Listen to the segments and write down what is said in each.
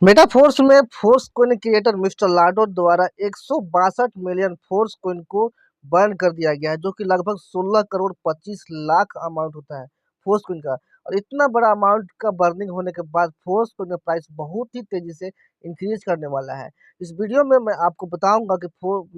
Metaphors में force coin creator mister लाडो द्वारा 162 million force coin को बर्न कर दिया गया है, जो कि लगभग 16 करोड़ 25 लाख अमाउंट होता है फोर्स कोइन का। और इतना बड़ा अमाउंट का बर्निंग होने के बाद फोर्स कोइन का प्राइस बहुत ही तेजी से इंक्रीज करने वाला है। इस वीडियो में मैं आपको बताऊंगा कि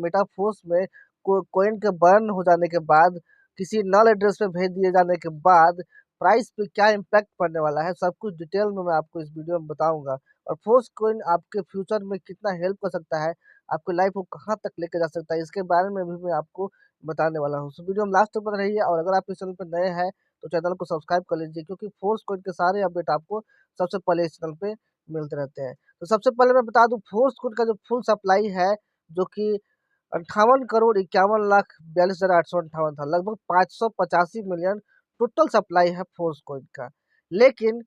मेटाफोर्स में कोइन के बर्न हो जाने के बाद, किसी नल एड्रेस पे भेज दिए जाने के बाद प्राइस पे क्या इम्पैक्ट पड़ने वाला है, सब कुछ डिटेल में मैं आपको इस वीडियो में बताऊंगा। और फोर्स कोइन आपके फ्यूचर में कितना हेल्प कर सकता है, आपकी लाइफ को कहाँ तक लेके जा सकता है, इसके बारे में भी मैं आपको बताने वाला हूँ। वीडियो में लास्ट तक बने रहिए। और अगर आप इस चैनल पर नए हैं तो चैनल को सब्सक्राइब कर लीजिए, क्योंकि फोर्स कोइन के सारे अपडेट आपको सबसे पहले इस चैनल पे मिलते रहते हैं। तो सबसे पहले मैं बता दूं, फोर्स कोइन का जो फुल सप्लाई है, जो कि 58 करोड़ 51 लाख 42,858 था, लगभग 585 मिलियन टोटल सप्लाई है फोर्स कोइन का। लेकिन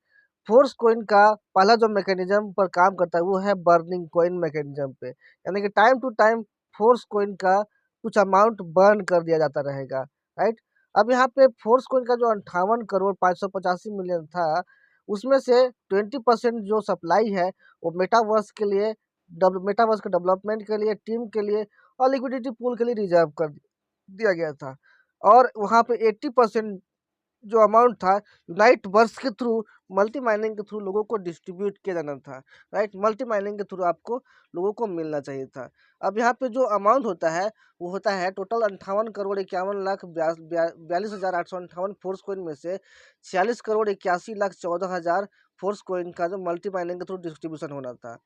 फोर्स कोइन का पहला जो मैकेनिज्म पर काम करता है वो है बर्निंग कोइन मैकेनिज्म पे, यानी कि time to time force coin का कुछ अमाउंट बर्न कर दिया जाता रहेगा। राइट। अब यहाँ पे फोर्स कोइन का जो 58 करोड़ 585 मिलियन था, उसमें से 20% जो सप्लाई है वो मेटावर्स के लिए, मेटावर्स के डेवलपमेंट के लिए, टीम के लिए और लिक्विडिटी पूल के लिए रिजर्व कर दिया गया था। और वहाँ पे 80% जो अमाउंट था यूनाइट वर्स के थ्रू, मल्टी माइनिंग के थ्रू लोगों को डिस्ट्रीब्यूट किया जाना था। राइट, मल्टी माइनिंग के थ्रू आपको लोगों को मिलना चाहिए था। अब यहाँ पे जो अमाउंट होता है वो होता है total 58 crore 51 lakh 42,858 force coin में से 46 करोड़ 81 लाख 14,000 फोर्स कोइन का जो मल्टी माइनिंग के थ्रू डिस्ट्रीब्यूशन होना था।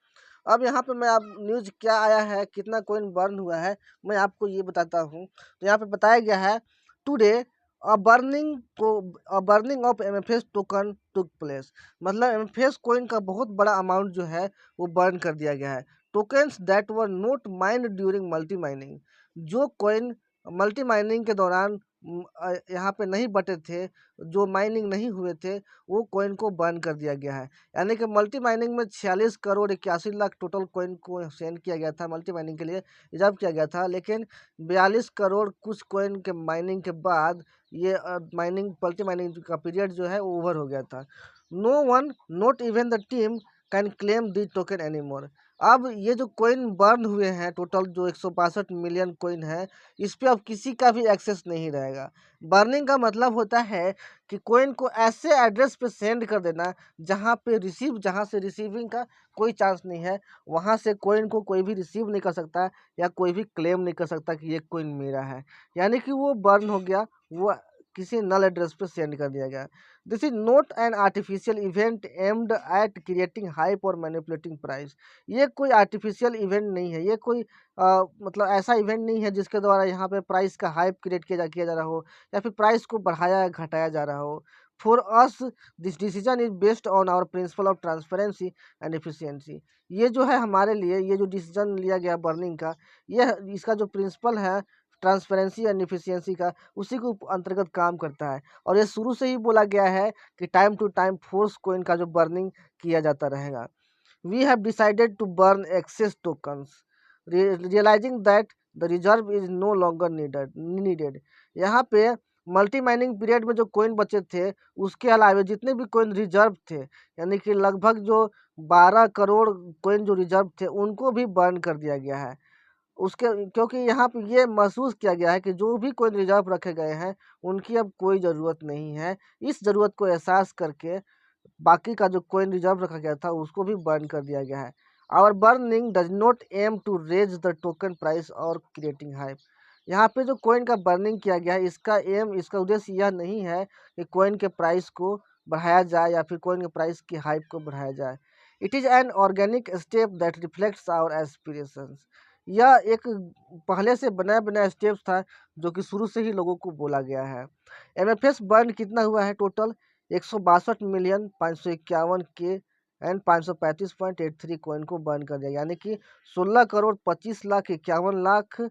अब यहाँ पे मैं आप न्यूज क्या आया है, कितना कोइन बर्न हुआ है, मैं आपको ये बताता हूँ। तो यहाँ पे बताया गया है, today a burning of MFS token took place. मतलब एमएफएस कोइन का बहुत बड़ा अमाउंट जो है वो बर्न कर दिया गया है। Tokens that were not mind during multi mining, जो कोइन मल्टी माइनिंग के दौरान यहाँ पे नहीं बटे थे, जो माइनिंग नहीं हुए थे, वो कोइन को बर्न कर दिया गया है। यानी कि मल्टी माइनिंग में 46 करोड़ 81 लाख टोटल कोइन को सेंड किया गया था, मल्टी माइनिंग के लिए रिजर्व किया गया था। लेकिन 42 करोड़ कुछ कोइन के माइनिंग के बाद ये माइनिंग मल्टी माइनिंग का पीरियड जो है वो ओवर हो गया था। No one not even the team can claim the token any more. अब ये जो कोइन बर्न हुए हैं, टोटल जो 162 मिलियन कोइन है, इस पे अब किसी का भी एक्सेस नहीं रहेगा। बर्निंग का मतलब होता है कि कोइन को ऐसे एड्रेस पे सेंड कर देना जहाँ से रिसीविंग का कोई चांस नहीं है, वहाँ से कोइन को कोई भी रिसीव नहीं कर सकता या कोई भी क्लेम नहीं कर सकता कि ये कोइन मेरा है। यानी कि वो बर्न हो गया, वो किसी नल एड्रेस पे सेंड कर दिया गया। This is not an artificial event aimed at creating hype और मैनिपुलेटिंग प्राइस। ये कोई आर्टिफिशियल इवेंट नहीं है, ये कोई मतलब ऐसा इवेंट नहीं है जिसके द्वारा यहाँ पे प्राइस का हाइप क्रिएट किया जा रहा हो या फिर प्राइस को बढ़ाया या घटाया जा रहा हो। For us this decision is based on our principle of transparency and efficiency. ये जो है हमारे लिए, ये जो डिसीजन लिया गया बर्निंग का, ये इसका जो प्रिंसिपल है ट्रांसपेरेंसी एंड एफिशिएंसी का, उसी के अंतर्गत काम करता है। और ये शुरू से ही बोला गया है कि time to time force coin का जो बर्निंग किया जाता रहेगा। We have decided to burn excess tokens realizing that the reserve is no longer needed. यहाँ पे मल्टी माइनिंग पीरियड में जो कोइन बचे थे, उसके अलावा जितने भी कोइन रिजर्व थे, यानी कि लगभग जो 12 करोड़ कोइन जो रिजर्व थे, उनको भी बर्न कर दिया गया है। उसके क्योंकि यहाँ पे ये महसूस किया गया है कि जो भी कोइन रिजर्व रखे गए हैं, उनकी अब कोई ज़रूरत नहीं है। इस ज़रूरत को एहसास करके बाकी का जो कोइन रिजर्व रखा गया था उसको भी बर्न कर दिया गया है। Our burning does not aim to raise the token price और क्रिएटिंग हाइप। यहाँ पे जो कोइन का बर्निंग किया गया है, इसका उद्देश्य यह नहीं है कि कोइन के प्राइस को बढ़ाया जाए या फिर कोइन के प्राइस की हाइप को बढ़ाया जाए। It is an organic step that reflects our aspirations. यह एक पहले से बनाया बनाया स्टेप था, जो कि शुरू से ही लोगों को बोला गया है। एमएफएस बर्न कितना हुआ है टोटल? 162,551 के एंड 535.83 कॉइन को बर्न कर दिया, यानी कि 16 करोड़ 25 लाख 51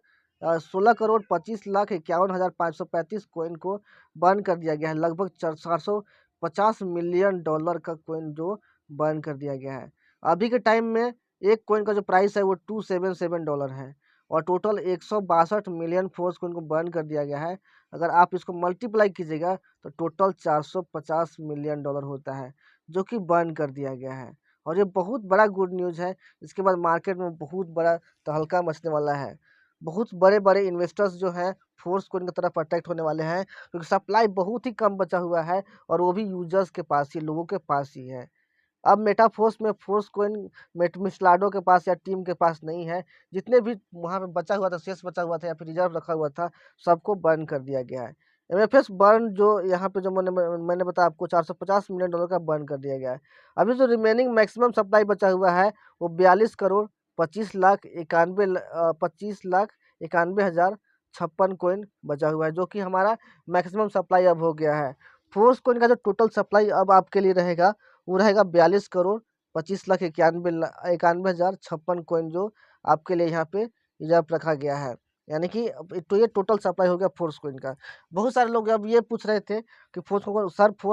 कॉइन को बर्न कर दिया गया है। लगभग 450 मिलियन डॉलर का कॉइन जो बर्न कर दिया गया है। अभी के टाइम में एक कॉइन का जो प्राइस है वो $277 है, और टोटल 162 मिलियन फोर्स कॉइन को बर्न कर दिया गया है। अगर आप इसको मल्टीप्लाई कीजिएगा तो टोटल $450 मिलियन होता है, जो कि बर्न कर दिया गया है। और ये बहुत बड़ा गुड न्यूज़ है। इसके बाद मार्केट में बहुत बड़ा तहलका मचने वाला है। बहुत बड़े-बड़े इन्वेस्टर्स जो हैं फोर्स कोइन की तरफ अट्रैक्ट होने वाले हैं, क्योंकि सप्लाई बहुत ही कम बचा हुआ है और वो भी यूज़र्स के पास ही, लोगों के पास ही है। अब मेटाफोर्स में फोर्स कोइन मिस्लाडो के पास या टीम के पास नहीं है। जितने भी वहाँ पे बचा हुआ था, शेष बचा हुआ था या फिर रिजर्व रखा हुआ था, सबको बर्न कर दिया गया है। एमएफएस बर्न जो यहाँ पे जो मैंने बताया आपको, $450 मिलियन का बर्न कर दिया गया है। अभी जो रिमेनिंग मैक्सिमम सप्लाई बचा हुआ है वो 42,25,91,56 कोइन बचा हुआ है, जो कि हमारा मैक्सिमम सप्लाई अब हो गया है। फोर्स कोइन का जो टोटल सप्लाई अब आपके लिए रहेगा वो रहेगा 42,25,91,56 कोइन, जो आपके लिए यहाँ पे रिजर्व रखा गया है। यानी कि तो ये टोटल सप्लाई हो गया फोर्स कोइन का। बहुत सारे लोग अब ये पूछ रहे थे कि फोर्स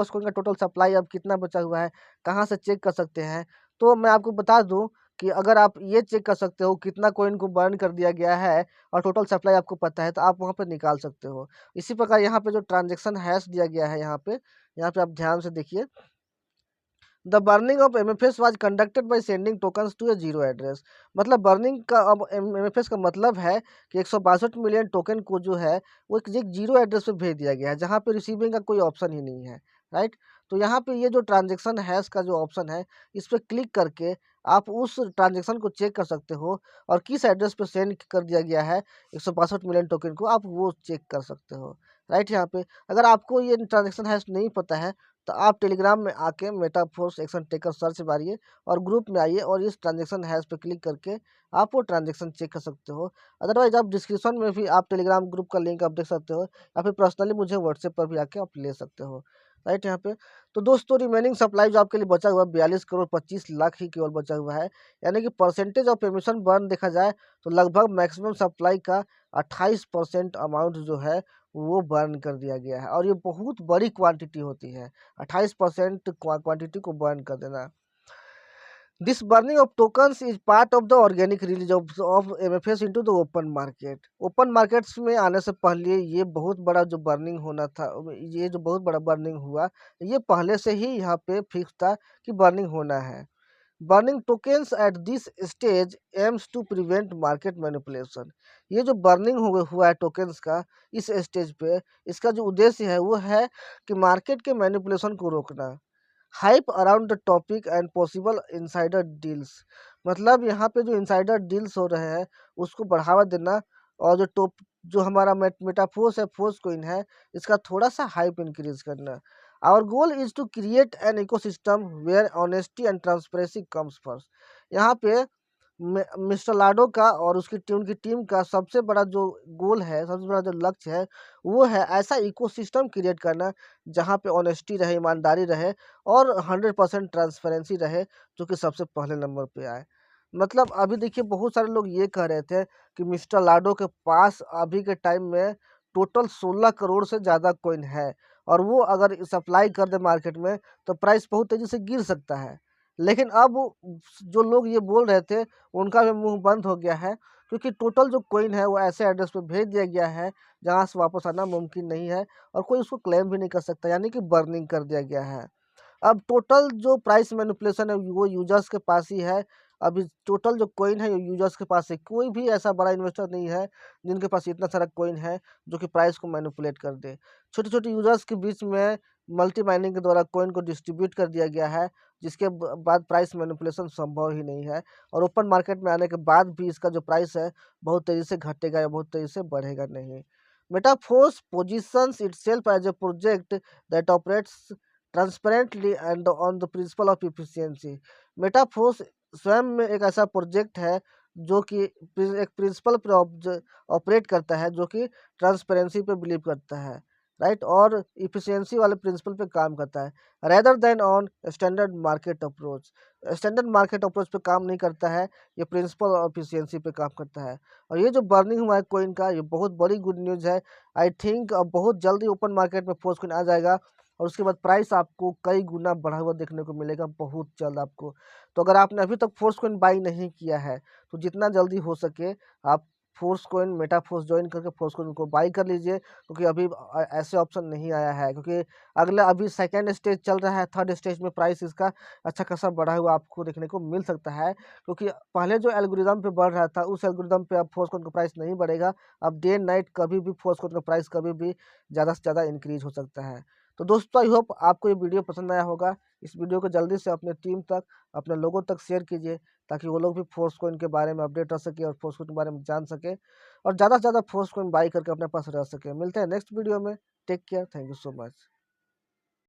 कोइन का टोटल सप्लाई अब कितना बचा हुआ है, कहाँ से चेक कर सकते हैं? तो मैं आपको बता दूं कि अगर आप ये चेक कर सकते हो कितना कोइन को बर्न कर दिया गया है और टोटल सप्लाई आपको पता है, तो आप वहाँ पे निकाल सकते हो। इसी प्रकार यहाँ पे जो ट्रांजेक्शन हैश दिया गया है, यहाँ पे आप ध्यान से देखिए। The burning of MFS was conducted by sending tokens to a zero address. मतलब बर्निंग का अब एमएफएस का मतलब है कि 162 मिलियन टोकन को जो है वो एक जीरो एड्रेस पे भेज दिया गया है, जहाँ पे रिसीविंग का कोई ऑप्शन ही नहीं है। राइट, तो यहाँ पे ये जो ट्रांजेक्शन हैश का जो ऑप्शन है, इस पर क्लिक करके आप उस ट्रांजेक्शन को चेक कर सकते हो और किस एड्रेस पे सेंड कर दिया गया है 162 मिलियन टोकन को, आप वो चेक कर सकते हो। राइट, यहाँ पे अगर आपको ये ट्रांजेक्शन हैश नहीं पता है तो आप टेलीग्राम में आके मेटाफोर्स एक्शन टेकर सर्च मारिए और ग्रुप में आइए और इस ट्रांजेक्शन हैश पे क्लिक करके आप वो ट्रांजेक्शन चेक कर सकते हो। अदरवाइज आप डिस्क्रिप्शन में भी आप टेलीग्राम ग्रुप का लिंक आप देख सकते हो, या फिर पर्सनली मुझे व्हाट्सएप पर भी आके आप ले सकते हो। राइट, यहाँ पे तो दोस्तों रिमेनिंग सप्लाई जो आपके लिए बचा हुआ है 42,25,00,000 ही केवल बचा हुआ है। यानी कि परसेंटेज ऑफ एमिशन बर्न देखा जाए तो लगभग मैक्सिमम सप्लाई का 28% अमाउंट जो है वो बर्न कर दिया गया है, और ये बहुत बड़ी क्वांटिटी होती है। 28% क्वांटिटी को बर्न कर देना। This burning of tokens is part of the organic release of MFS into the open market. Open markets में आने से पहले ये बहुत बड़ा जो बर्निंग होना था, ये जो बहुत बड़ा बर्निंग हुआ, ये पहले से ही यहाँ पे फिक्स था कि बर्निंग होना है। Burning tokens at this stage aims to prevent market manipulation. ये जो बर्निंग हुआ है टोकन्स का इस स्टेज पे, इसका जो उद्देश्य है वो है कि मार्केट के मैनिपुलेशन को रोकना। Hype around the topic and possible insider deals. मतलब यहाँ पे जो इनसाइडर डील्स हो रहे हैं उसको बढ़ावा देना, और जो हमारा मेटाफोर्स है, फोर्स कोइन है, इसका थोड़ा सा हाइप इंक्रीज करना। Our goal is to create an ecosystem where honesty and transparency comes first. यहाँ पे मिस्टर लाडो का और उनकी टीम का सबसे बड़ा जो गोल है, सबसे बड़ा जो लक्ष्य है, वो है ऐसा इकोसिस्टम क्रिएट करना जहाँ पे ऑनेस्टी रहे, ईमानदारी रहे और 100% ट्रांसपेरेंसी रहे, जो कि सबसे पहले नंबर पे आए। मतलब अभी देखिए बहुत सारे लोग ये कह रहे थे कि मिस्टर लाडो के पास अभी के टाइम में टोटल 16 करोड़ से ज़्यादा कॉइन है, और वो अगर सप्लाई कर दे मार्केट में तो प्राइस बहुत तेज़ी से गिर सकता है। लेकिन अब जो लोग ये बोल रहे थे उनका भी मुंह बंद हो गया है, क्योंकि टोटल जो कॉइन है वो ऐसे एड्रेस पे भेज दिया गया है जहां से वापस आना मुमकिन नहीं है, और कोई उसको क्लेम भी नहीं कर सकता, यानी कि बर्निंग कर दिया गया है। अब टोटल जो प्राइस मैनिपुलेशन है वो यूजर्स के पास ही है। अभी टोटल जो कॉइन है यूजर्स के पास है, कोई भी ऐसा बड़ा इन्वेस्टर नहीं है जिनके पास इतना सारा कॉइन है जो कि प्राइस को मैनिपुलेट कर दे। छोटे छोटे यूजर्स के बीच में मल्टी माइनिंग के द्वारा कॉइन को डिस्ट्रीब्यूट कर दिया गया है, जिसके बाद प्राइस मैनिपुलेशन संभव ही नहीं है, और ओपन मार्केट में आने के बाद भी इसका जो प्राइस है बहुत तेज़ी से घटेगा या बहुत तेज़ी से बढ़ेगा नहीं। Metaforce positions itself as a project that operates transparently and on the principle of efficiency. Metaforce स्वयं में एक ऐसा प्रोजेक्ट है जो कि एक प्रिंसिपल पर ऑपरेट करता है, जो कि ट्रांसपेरेंसी पे बिलीव करता है, राइट, और इफिशियंसी वाले प्रिंसिपल पे काम करता है, rather than on standard market approach. Standard market approach पे काम नहीं करता है, ये प्रिंसिपल और इफिशियंसी पे काम करता है। और ये जो बर्निंग हुआ है कोइन का, ये बहुत बड़ी गुड न्यूज़ है। आई थिंक अब बहुत जल्दी ओपन मार्केट में फोर्स कोइन आ जाएगा, और उसके बाद प्राइस आपको कई गुना बढ़ा हुआ देखने को मिलेगा बहुत जल्द आपको। तो अगर आपने अभी तक फोर्स कोइन बाई नहीं किया है तो जितना जल्दी हो सके आप force coin Meta force join करके फोर्स कॉइन को बाई कर लीजिए, क्योंकि अभी ऐसे ऑप्शन नहीं आया है, क्योंकि अगला अभी सेकेंड स्टेज चल रहा है। थर्ड स्टेज में प्राइस इसका अच्छा खासा बढ़ा हुआ आपको देखने को मिल सकता है, क्योंकि पहले जो एल्गोरिदम पे बढ़ रहा था उस एल्गोरिदम पे अब फोर्स कॉइन का प्राइस नहीं बढ़ेगा। अब डे नाइट कभी भी फोर्स कॉइन का प्राइस कभी भी ज़्यादा से ज़्यादा इंक्रीज हो सकता है। तो दोस्तों, आई होप आपको ये वीडियो पसंद आया होगा। इस वीडियो को जल्दी से अपने टीम तक, अपने लोगों तक शेयर कीजिए, ताकि वो लोग भी फोर्स कॉइन के बारे में अपडेट रह सके और फोर्स कॉइन के बारे में जान सके और ज़्यादा से ज़्यादा फोर्स कॉइन बाई करके अपने पास रह सके। मिलते हैं नेक्स्ट वीडियो में। Take care, thank you so much.